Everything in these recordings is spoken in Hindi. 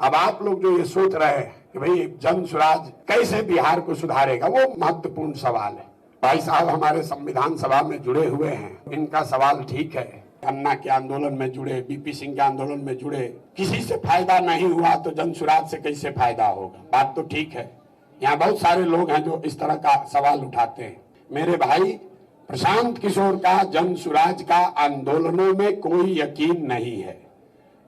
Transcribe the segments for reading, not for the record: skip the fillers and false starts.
अब आप लोग जो ये सोच रहे हैं कि भाई जन स्वराज कैसे बिहार को सुधारेगा, वो महत्वपूर्ण सवाल है। भाई साहब हमारे संविधान सभा में जुड़े हुए हैं, इनका सवाल ठीक है। अन्ना के आंदोलन में जुड़े, बीपी सिंह के आंदोलन में जुड़े, किसी से फायदा नहीं हुआ तो जन स्वराज से कैसे फायदा होगा? बात तो ठीक है। यहाँ बहुत सारे लोग हैं जो इस तरह का सवाल उठाते हैं। मेरे भाई प्रशांत किशोर का जन स्वराज का आंदोलनों में कोई यकीन नहीं है।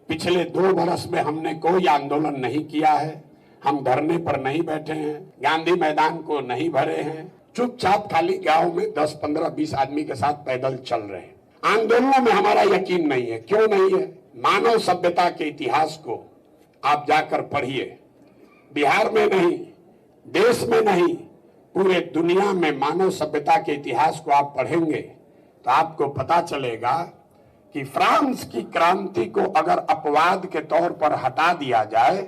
पिछले 2 वर्ष में हमने कोई आंदोलन नहीं किया है, हम धरने पर नहीं बैठे हैं, गांधी मैदान को नहीं भरे हैं, चुपचाप खाली गांव में 10, 15, 20 आदमी के साथ पैदल चल रहे हैं। आंदोलनों में हमारा यकीन नहीं है। क्यों नहीं है? मानव सभ्यता के इतिहास को आप जाकर पढ़िए। बिहार में नहीं, देश में नहीं, पूरे दुनिया में मानव सभ्यता के इतिहास को आप पढ़ेंगे तो आपको पता चलेगा कि फ्रांस की क्रांति को अगर अपवाद के तौर पर हटा दिया जाए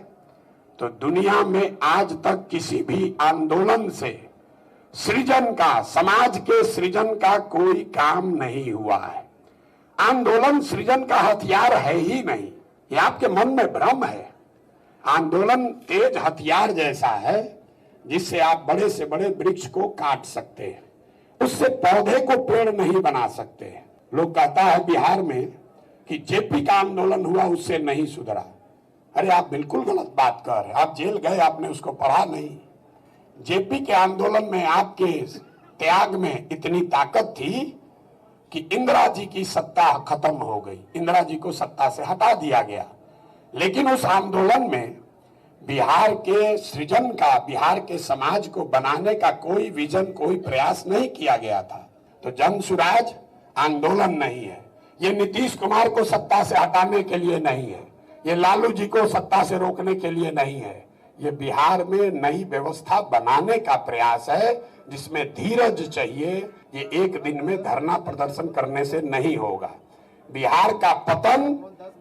तो दुनिया में आज तक किसी भी आंदोलन से सृजन का, समाज के सृजन का कोई काम नहीं हुआ है। आंदोलन सृजन का हथियार है ही नहीं, ये आपके मन में भ्रम है। आंदोलन तेज हथियार जैसा है जिससे आप बड़े से बड़े वृक्ष को काट सकते हैं, उससे पौधे को पेड़ नहीं बना सकते। लोग कहता है बिहार में कि जेपी का आंदोलन हुआ उससे नहीं सुधरा। अरे आप बिल्कुल गलत बात कर रहे हैं। आप जेल गए, आपने उसको पढ़ा नहीं। जेपी के आंदोलन में आपके त्याग में इतनी ताकत थी कि इंदिरा जी की सत्ता खत्म हो गई, इंदिरा जी को सत्ता से हटा दिया गया। लेकिन उस आंदोलन में बिहार के सृजन का, बिहार के समाज को बनाने का कोई विजन, कोई प्रयास नहीं किया गया था। तो जन स्वराज आंदोलन नहीं है, ये नीतीश कुमार को सत्ता से हटाने के लिए नहीं है, ये लालू जी को सत्ता से रोकने के लिए नहीं है। ये बिहार में नई व्यवस्था बनाने का प्रयास है जिसमें धीरज चाहिए। ये एक दिन में धरना प्रदर्शन करने से नहीं होगा। बिहार का पतन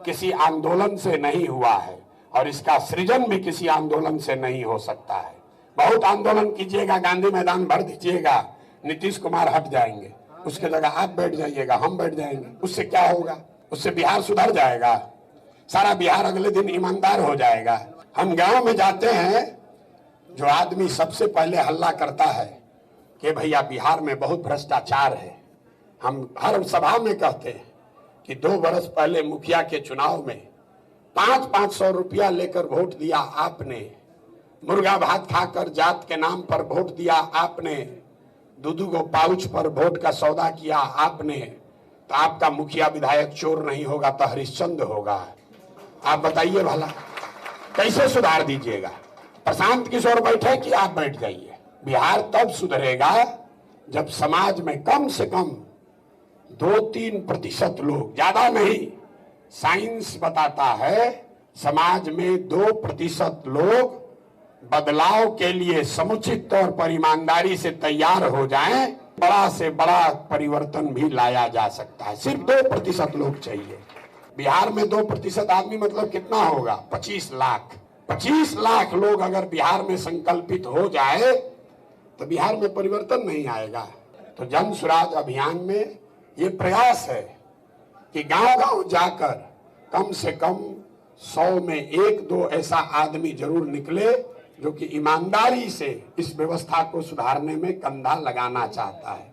किसी आंदोलन से नहीं हुआ है और इसका सृजन भी किसी आंदोलन से नहीं हो सकता है। बहुत आंदोलन कीजिएगा, गांधी मैदान भर दीजिएगा, नीतीश कुमार हट जाएंगे, उसके जगह आप बैठ जाइएगा, हम बैठ जाएंगे। उससे क्या होगा? उससे बिहार सुधर जाएगा? सारा बिहार अगले दिन ईमानदार हो जाएगा? हम गांव में जाते हैं, जो आदमी सबसे पहले हल्ला करता है कि भैया बिहार में बहुत भ्रष्टाचार है। हम हर सभा में कहते हैं कि 2 वर्ष पहले मुखिया के चुनाव में 500 रुपया लेकर वोट दिया आपने, मुर्गा भात खाकर जात के नाम पर वोट दिया आपने, 2 पाउच पर वोट का सौदा किया आपने। तो आपका मुखिया विधायक चोर नहीं होगा तो हरिश्चंद्र होगा? आप बताइए भला, कैसे सुधार दीजिएगा? प्रशांत किशोर बैठे कि आप बैठ जाइए। बिहार तब सुधरेगा जब समाज में कम से कम 2-3% लोग, ज्यादा नहीं, साइंस बताता है समाज में 2% लोग बदलाव के लिए समुचित तौर पर ईमानदारी से तैयार हो जाएं, बड़ा से बड़ा परिवर्तन भी लाया जा सकता है। सिर्फ 2% लोग चाहिए। बिहार में 2% आदमी मतलब कितना होगा? 25 लाख। 25 लाख लोग अगर बिहार में संकल्पित हो जाए तो बिहार में परिवर्तन नहीं आएगा। तो जन स्वराज अभियान में ये प्रयास है कि गांव-गांव जाकर कम से कम 100 में 1-2 ऐसा आदमी जरूर निकले जो कि ईमानदारी से इस व्यवस्था को सुधारने में कंधा लगाना चाहता है।